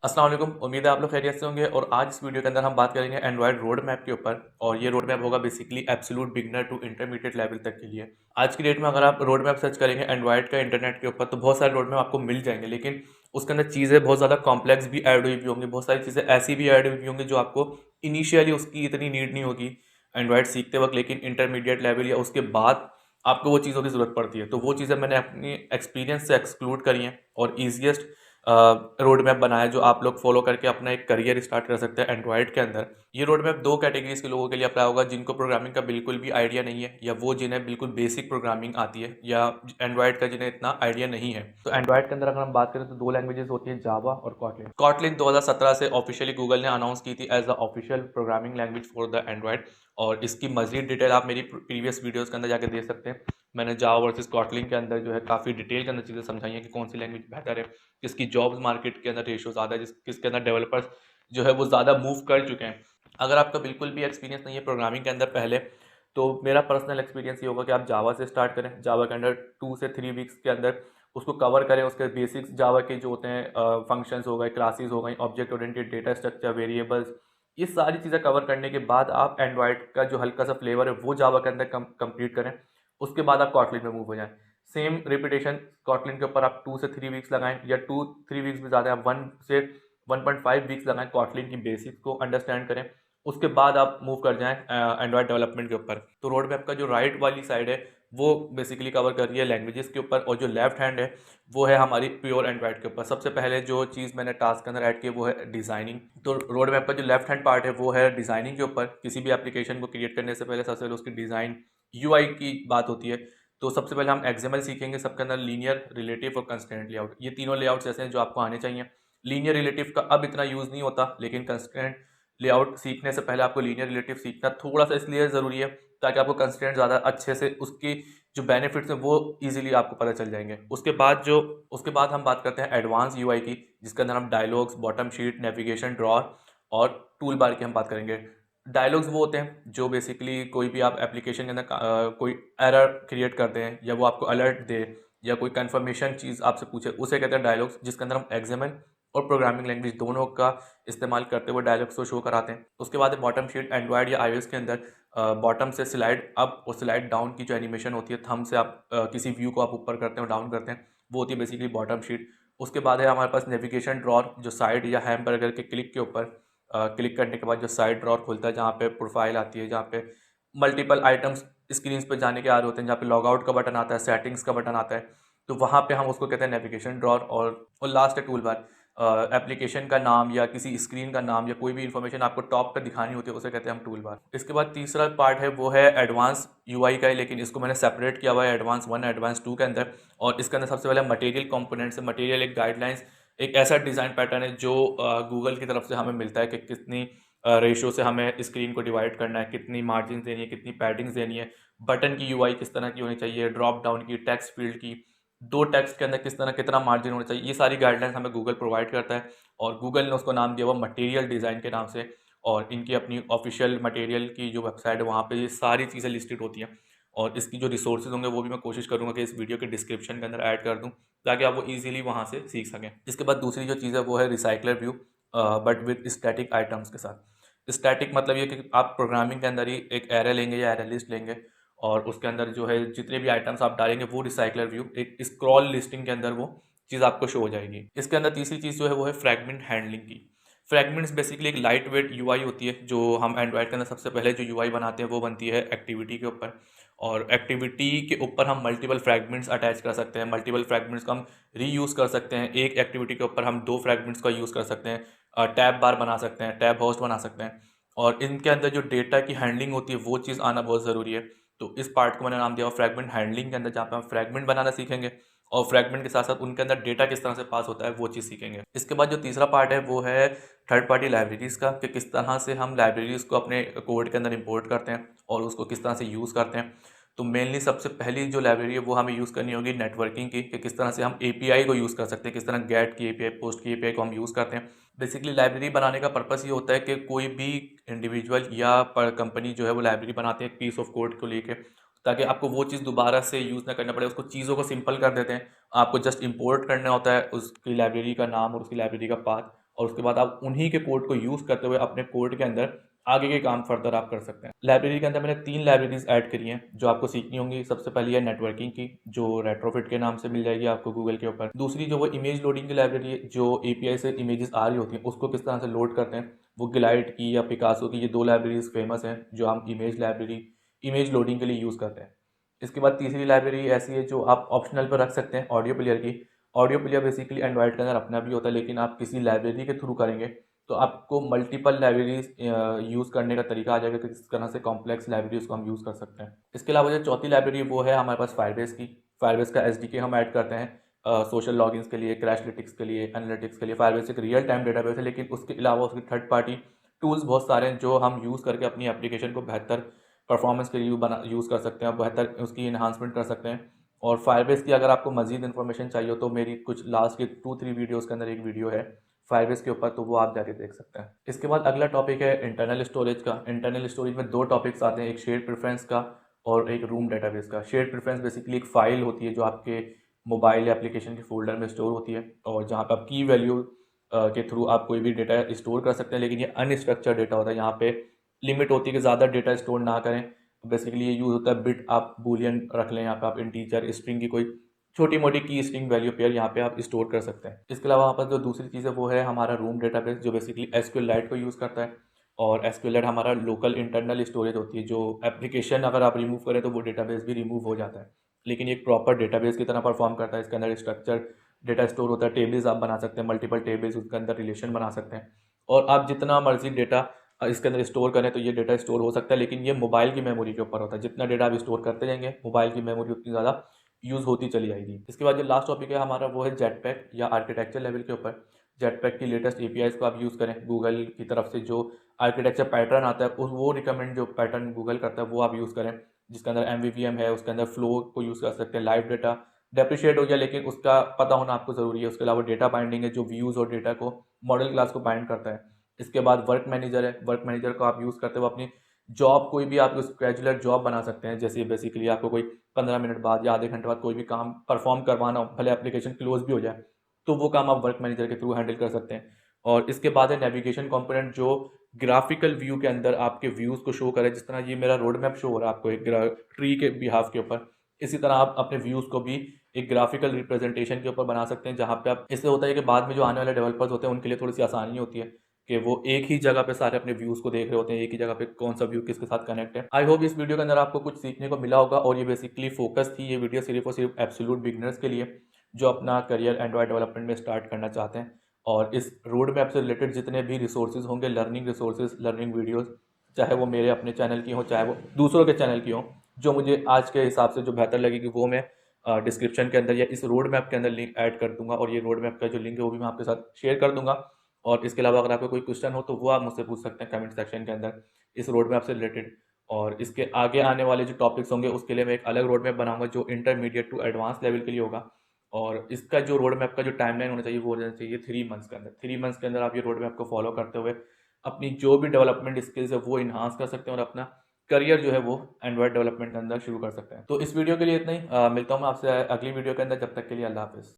अस्सलाम वालेकुम। उम्मीद है आप लोग खैरियत से होंगे और आज इस वीडियो के अंदर हम बात करेंगे एंड्रॉयड रोड मैप के ऊपर। और ये रोड मैप होगा basically absolute beginner to intermediate level तक के लिए। आज की डेट में अगर आप रोड मैप सर्च करेंगे एंड्रॉयड का इंटरनेट के ऊपर तो बहुत सारे रोड मैप आपको मिल जाएंगे, लेकिन उसके अंदर चीज़ें बहुत ज़्यादा कॉम्प्लेक्स भी ऐड हुई भी होंगी, बहुत सारी चीज़ें ऐसी भी ऐड हुई होंगी जो आपको इनिशियली उसकी इतनी नीड नहीं होगी एंड्रॉयड सीखते वक्त, लेकिन इंटरमीडिएट लेवल या उसके बाद आपको वो चीज़ों की ज़रूरत पड़ती है। तो वो चीज़ें मैंने अपनी एक्सपीरियंस से एक्सक्लूड करी हैं और ईजिएस्ट रोड मैप बनाया जो आप लोग फॉलो करके अपना एक करियर स्टार्ट कर सकते हैं एंड्रॉयड के अंदर। ये रोड मैप दो कैटेगरीज के लोगों के लिए अप्लाई होगा, जिनको प्रोग्रामिंग का बिल्कुल भी आइडिया नहीं है या वो जिन्हें बिल्कुल बेसिक प्रोग्रामिंग आती है, या एंड्रॉयड का जिन्हें इतना आइडिया नहीं है। तो एंड्रॉयड के अंदर अगर हम बात करें तो दो लैंग्वेजेस होती है, जावा और कॉटलिन। कॉटलिन 2017 से ऑफिशियली गूगल ने अनाउंस की थी as a official programming language for the Android. और इसकी मजीद डिटेल आप मेरी प्रीवियस वीडियोस के अंदर जाकर देख सकते हैं। मैंने जावा वर्सेस कॉटलिन के अंदर जो है काफ़ी डिटेल के अंदर चीज़ें समझाई हैं कि कौन सी लैंग्वेज बेहतर है, किसकी जॉब्स मार्केट के अंदर रेशियो ज़्यादा है, किसके अंदर डेवलपर्स जो है वो ज़्यादा मूव कर चुके हैं। अगर आपका बिल्कुल भी एक्सपीरियंस नहीं है प्रोग्रामिंग के अंदर पहले, तो मेरा पर्सनल एक्सपीरियंस ये होगा कि आप जावा से स्टार्ट करें। जावा के अंदर 2 से 3 वीक्स के अंदर उसको कवर करें। उसके बेसिक्स जावा के जो होते हैं, फंक्शंस हो गए, क्लासेस हो गई, object oriented, data structure, variables, ये सारी चीज़ें कवर करने के बाद आप एंड्रॉयड का जो हल्का सा फ्लेवर है वो जावा के अंदर कंप्लीट करें। उसके बाद आप कॉटलिन में मूव हो जाएं। सेम रिपीटेशन कॉटलिन के ऊपर आप 2 से 3 वीक्स लगाएं, या 2-3 वीक्स भी ज़्यादा है, 1 से 1.5 वीक्स लगाएं, कॉटलिन की बेसिक्स को अंडरस्टैंड करें। उसके बाद आप मूव कर जाएं एंड्रॉयड डेवलपमेंट के ऊपर। तो रोड मैप का जो राइट वाली साइड है वो बेसिकली कवर कर रही है लैंग्वेजेस के ऊपर, और जो लेफ्ट हैंड है वो है हमारी प्योर एंड्रॉयड के ऊपर। सबसे पहले जो चीज़ मैंने टास्क के अंदर ऐड की वो है डिज़ाइनिंग। तो रोड मैप का जो लेफ्ट हैंड पार्ट है वो है डिज़ाइनिंग के ऊपर। किसी भी एप्लीकेशन को क्रिएट करने से पहले सबसे पहले उसकी डिज़ाइन, यूआई की बात होती है। तो सबसे पहले हम एक्सएमएल सीखेंगे, सबके अंदर लीनियर, रिलेटिव और कंस्ट्रेंट लेआउट, ये तीनों लेआउट्स ऐसे हैं जो आपको आने चाहिए। लीनियर रिलेटिव का अब इतना यूज़ नहीं होता, लेकिन कंस्ट्रेंट लेआउट सीखने से पहले आपको लीनियर रिलेटिव सीखना थोड़ा सा इसलिए ज़रूरी है ताकि आपको कंस्ट्रेंट ज़्यादा अच्छे से उसकी जो बेनिफिट्स हैं वो इजीली आपको पता चल जाएंगे। उसके बाद हम बात करते हैं एडवांस यूआई की, जिसके अंदर हम dialogues, bottom sheet, navigation, drawer और टूल बार की हम बात करेंगे। डायलॉग्स वो होते हैं जो बेसिकली कोई भी आप एप्लीकेशन के अंदर कोई एरर क्रिएट करते हैं या वो आपको अलर्ट दे या कोई कंफर्मेशन चीज़ आपसे पूछे, उसे कहते हैं डायलॉग्स, जिसके अंदर हम एक्सएमएल और प्रोग्रामिंग लैंग्वेज दोनों का इस्तेमाल करते हुए डायलॉग्स को शो कराते हैं। उसके बाद बॉटम शीट, एंड्रॉयड या आईओएस के अंदर बॉटम से स्लाइड अप और स्लाइड डाउन की जो एनिमेशन होती है, थंब से आप किसी व्यू को आप ऊपर करते हैं और डाउन करते हैं, वो होती है बेसिकली बॉटम शीट। उसके बाद है हमारे पास नेविगेशन ड्रॉर, जो साइड या हैमबर्गर के क्लिक के ऊपर क्लिक करने के बाद जो साइड ड्रॉर खुलता है, जहाँ पे प्रोफाइल आती है, जहाँ पे मल्टीपल आइटम्स स्क्रीन पे जाने के आ रहे होते हैं, जहाँ पे लॉग आउट का बटन आता है, सेटिंग्स का बटन आता है, तो वहाँ पे हम उसको कहते हैं नेविगेशन ड्रॉर। और लास्ट है टूल बार। एप्लीकेशन का नाम या किसी स्क्रीन का नाम या कोई भी इंफॉर्मेशन आपको टॉप पे दिखानी होती है, उसे कहते हैं हम टूल बार। इसके बाद तीसरा पार्ट है वो है एडवांस यूआई का है, लेकिन इसको मैंने सेपरेट किया हुआ है एडवांस 1 एडवांस 2 के अंदर। और इसके अंदर सबसे पहले मटेरियल कंपोनेंट्स है। मटेरियल एक गाइडलाइंस, एक ऐसा डिज़ाइन पैटर्न है जो गूगल की तरफ से हमें मिलता है कि कितनी रेशियो से हमें स्क्रीन को डिवाइड करना है, कितनी मार्जिन देनी है, कितनी पैडिंग्स देनी है, बटन की यूआई किस तरह की होनी चाहिए, ड्रॉप डाउन की, टेक्स्ट फील्ड की, दो टेक्स्ट के अंदर किस तरह कितना मार्जिन होना चाहिए, ये सारी गाइडलाइंस हमें गूगल प्रोवाइड करता है। और गूगल ने उसको नाम दिया हुआ मटेरियल डिज़ाइन के नाम से। और इनकी अपनी ऑफिशियल मटेरियल की जो वेबसाइट है वहाँ पे ये सारी चीज़ें लिस्टेड होती हैं। और इसकी जो रिसोर्सेज होंगे वो भी मैं कोशिश करूँगा कि इस वीडियो के डिस्क्रिप्शन के अंदर ऐड कर दूँ, ताकि आप वो ईजिली वहाँ से सीख सकें। इसके बाद दूसरी जो चीज़ है वो है recycler view, but with static items के साथ। स्टैटिक मतलब ये कि आप प्रोग्रामिंग के अंदर ही एक एरे लेंगे या एरे लिस्ट लेंगे, और उसके अंदर जो है जितने भी आइटम्स आप डालेंगे वो रिसाइकलर व्यू एक स्क्रॉल लिस्टिंग के अंदर वो चीज़ आपको शो हो जाएगी। इसके अंदर तीसरी चीज़ जो है वो है फ्रैगमेंट हैंडलिंग की। फ्रैगमेंट्स बेसिकली एक लाइट वेट यूआई होती है। जो हम एंड्रॉयड के अंदर सबसे पहले जो यूआई बनाते हैं वो बनती है एक्टिविटी के ऊपर। और एक्टिविटी के ऊपर हम मल्टीपल फ्रैगमेंट्स अटैच कर सकते हैं। मल्टीपल फ्रैगमेंट्स को हम रीयूज़ कर सकते हैं। एक एक्टिविटी के ऊपर हम दो फ्रैगमेंट्स का यूज़ कर सकते हैं। टैब बार बना सकते हैं, टैब होस्ट बना सकते हैं। और इनके अंदर जो डेटा की हैंडलिंग होती है वो चीज़ आना बहुत ज़रूरी है। तो इस पार्ट को मैंने नाम दिया फ्रैगमेंट हैंडलिंग के अंदर, जहाँ पे हम फ्रैगमेंट बनाना सीखेंगे और फ्रैगमेंट के साथ साथ उनके अंदर डेटा किस तरह से पास होता है वो चीज़ सीखेंगे। इसके बाद जो तीसरा पार्ट है वो है थर्ड पार्टी लाइब्रेरीज़ का, कि किस तरह से हम लाइब्रेरीज़ को अपने कोड के अंदर इंपोर्ट करते हैं और उसको किस तरह से यूज़ करते हैं। तो मेनली सबसे पहली जो लाइब्रेरी है वो हमें यूज़ करनी होगी नेटवर्किंग की, कि किस तरह से हम एपीआई को यूज़ कर सकते हैं, किस तरह गेट की एपीआई, पोस्ट की एपीआई को हम यूज़ करते हैं। बेसिकली लाइब्रेरी बनाने का पर्पस ये होता है कि कोई भी इंडिविजुअल या कंपनी जो है वो लाइब्रेरी बनाते हैं एक पीस ऑफ कोड को लेके, ताकि आपको वो चीज़ दोबारा से यूज़ ना करना पड़े। उसको चीज़ों को सिंपल कर देते हैं। आपको जस्ट इंपोर्ट करना होता है उसकी लाइब्रेरी का नाम और उसकी लाइब्रेरी का पाथ, और उसके बाद आप उन्हीं के कोड को यूज़ करते हुए अपने कोड के अंदर आगे के काम फर्दर आप कर सकते हैं। लाइब्रेरी के अंदर मैंने 3 लाइब्रेरीज़ ऐड करी हैं, जो आपको सीखनी होंगी। सबसे पहली है नेटवर्किंग की, जो रेट्रोफिट के नाम से मिल जाएगी आपको गूगल के ऊपर। दूसरी जो वो इमेज लोडिंग की लाइब्रेरी है, जो एपीआई से इमेजेस आ रही होती हैं, उसको किस तरह से लोड करते हैं, वो ग्लाइड की या पिकासो की, ये 2 लाइब्रेरीज़ फेमस हैं, जो हम इमेज लोडिंग के लिए यूज़ करते हैं। इसके बाद तीसरी लाइब्रेरी ऐसी है जो आप ऑप्शनल पर रख सकते हैं, ऑडियो प्लेयर की। ऑडियो प्लेयर बेसिकली एंड्रॉइड के अंदर अपना भी होता है, लेकिन आप किसी लाइब्रेरी के थ्रू करेंगे तो आपको मल्टीपल लाइब्रेरीज यूज़ करने का तरीका आ जाएगा कि किस तरह से कॉम्प्लेक्स लाइब्रेरीज को हम यूज़ कर सकते हैं। इसके अलावा जो चौथी लाइब्रेरी वो है हमारे पास फायरबेस की। फायरबेस का एसडीके हम ऐड करते हैं सोशल लॉगिन्स के लिए, क्रैशलिटिक्स के लिए, एनालिटिक्स के लिए। फायरबेस एक रियल टाइम डेटाबेस है, लेकिन उसके अलावा उसके थर्ड पार्टी टूल्स बहुत सारे हैं जो हम यूज़ करके अपनी एप्लीकेशन को बेहतर परफॉर्मेंस के लिए यूज़ कर सकते हैं और बेहतर उसकी इन्हांसमेंट कर सकते हैं। और फायरबेस की अगर आपको मज़ीद इन्फॉर्मेशन चाहिए हो तो मेरी कुछ लास्ट के 2-3 वीडियोज़ के अंदर एक वीडियो है फायरबेस के ऊपर, तो वो आप जाके देख सकते हैं। इसके बाद अगला टॉपिक है इंटरनल स्टोरेज का। इंटरनल स्टोरेज में 2 टॉपिक्स आते हैं, एक शेयर्ड प्रेफरेंस का और एक रूम डेटाबेस का। शेयर्ड प्रेफरेंस बेसिकली एक फ़ाइल होती है जो आपके मोबाइल एप्लीकेशन के फ़ोल्डर में स्टोर होती है और जहाँ पे आप की वैल्यू के थ्रू आप कोई भी डेटा स्टोर कर सकते हैं, लेकिन ये अनस्ट्रक्चर्ड डेटा होता है। यहाँ पे लिमिट होती है कि ज़्यादा डेटा स्टोर ना करें। बेसिकली ये यूज़ होता है बिट, आप बूलियन रख लें, यहाँ पे आप इंटीजर स्ट्रिंग की कोई छोटी मोटी की स्ट्रिंग वैल्यू पेयर यहाँ पे आप स्टोर कर सकते हैं। इसके अलावा वहाँ पर जो दूसरी चीज़ है वो है हमारा रूम डेटाबेस, जो बेसिकली एसक्यूएलआइट को यूज़ करता है। और एसक्यूएलआइट हमारा लोकल इंटरनल स्टोरेज होती है, जो एप्लीकेशन अगर आप रिमूव करें तो वो डेटाबेस भी रिमूव हो जाता है, लेकिन ये एक प्रॉपर डेटाबेस की तरह परफॉर्म करता है। इसके अंदर स्ट्रक्चर डेटा स्टोर होता है, टेबल्स आप बना सकते हैं, मल्टीपल टेबल्स, उसके अंदर रिलेशन बना सकते हैं और आप जितना मर्जी डेटा इसके अंदर स्टोर करें तो ये डेटा स्टोर हो सकता है, लेकिन ये मोबाइल की मेमोरी के ऊपर होता है। जितना डेटा आप स्टोर करते जाएंगे मोबाइल की मेमोरी उतनी ज़्यादा यूज़ होती चली जाएगी। इसके बाद जो लास्ट टॉपिक है हमारा वो है जेटपैक या आर्किटेक्चर लेवल के ऊपर। जेटपैक की लेटेस्ट एपीआईज को आप यूज़ करें, गूगल की तरफ से जो आर्किटेक्चर पैटर्न आता है उस वो रिकमेंड जो पैटर्न गूगल करता है वो आप यूज़ करें, जिसके अंदर एमवीवीएम है, उसके अंदर फ्लो को यूज़ कर सकते हैं। लाइव डेटा डेप्रिशिएट हो गया, लेकिन उसका पता होना आपको ज़रूरी है। उसके अलावा डेटा बाइंडिंग है, जो व्यूज़ और डेटा को मॉडल क्लास को बाइंड करता है। इसके बाद वर्क मैनेजर है, वर्क मैनेजर को आप यूज़ करते हुए अपनी जॉब, कोई भी आप स्केड्यूलर जॉब बना सकते हैं। जैसे बेसिकली आपको कोई 15 मिनट बाद या आधे घंटे बाद कोई भी काम परफॉर्म करवाना हो, भले एप्लीकेशन क्लोज भी हो जाए, तो वो काम आप वर्क मैनेजर के थ्रू हैंडल कर सकते हैं। और इसके बाद है नेविगेशन कंपोनेंट, जो ग्राफिकल व्यू के अंदर आपके व्यूज़ को शो करे। जिस तरह ये मेरा रोड मैप शो हो रहा है आपको एक ट्री के बिहाफ के ऊपर, इसी तरह आप अपने व्यूज़ को भी एक ग्राफिकल रिप्रेजेंटेशन के ऊपर बना सकते हैं, जहाँ पे आप, इससे होता है कि बाद में जो आने वाले डेवलपर्स होते हैं उनके लिए थोड़ी सी आसानी होती है कि वो एक ही जगह पे सारे अपने व्यूज़ को देख रहे होते हैं, एक ही जगह पे कौन सा व्यू किसके साथ कनेक्ट है। आई होप इस वीडियो के अंदर आपको कुछ सीखने को मिला होगा और ये बेसिकली फोकस थी ये वीडियो सिर्फ और सिर्फ एब्सोल्यूट बिगिनर्स के लिए, जो अपना करियर एंड्रॉयड डेवलपमेंट में स्टार्ट करना चाहते हैं। और इस रोड मैप से रिलेटेड जितने भी रिसोर्सेज होंगे, लर्निंग रिसोर्सेज, लर्निंग वीडियोज़, चाहे वो मेरे अपने चैनल की हों, चाहे वो दूसरों के चैनल की हों, जो मुझे आज के हिसाब से जो बेहतर लगेगी वो मैं डिस्क्रिप्शन के अंदर या इस रोड मैप के अंदर लिंक ऐड कर दूंगा। और ये रोड मैप का जो लिंक है वो भी मैं आपके साथ शेयर कर दूंगा। और इसके अलावा अगर आपको कोई क्वेश्चन हो तो वो आप मुझसे पूछ सकते हैं कमेंट सेक्शन के अंदर इस रोड मैप से रिलेटेड। और इसके आगे आने वाले जो टॉपिक्स होंगे उसके लिए मैं एक अलग रोड मैप बनाऊंगा जो इंटरमीडिएट टू एडवांस लेवल के लिए होगा। और इसका जो रोड मैप का जो टाइमलाइन होना चाहिए वो होना चाहिए 3 मंथ्स के अंदर। 3 मंथ्स के अंदर आप ये रोड मैप को फॉलो करते हुए अपनी जो भी डेवलपमेंट स्किल्स है वो इन्हांस कर सकते हैं और अपना करियर जो है वो एंड्रॉयड डेवलपमेंट के अंदर शुरू कर सकते हैं। तो इस वीडियो के लिए इतना ही। मिलता हूँ मैं आपसे अगली वीडियो के अंदर, जब तक के लिए अल्लाह हाफिज़।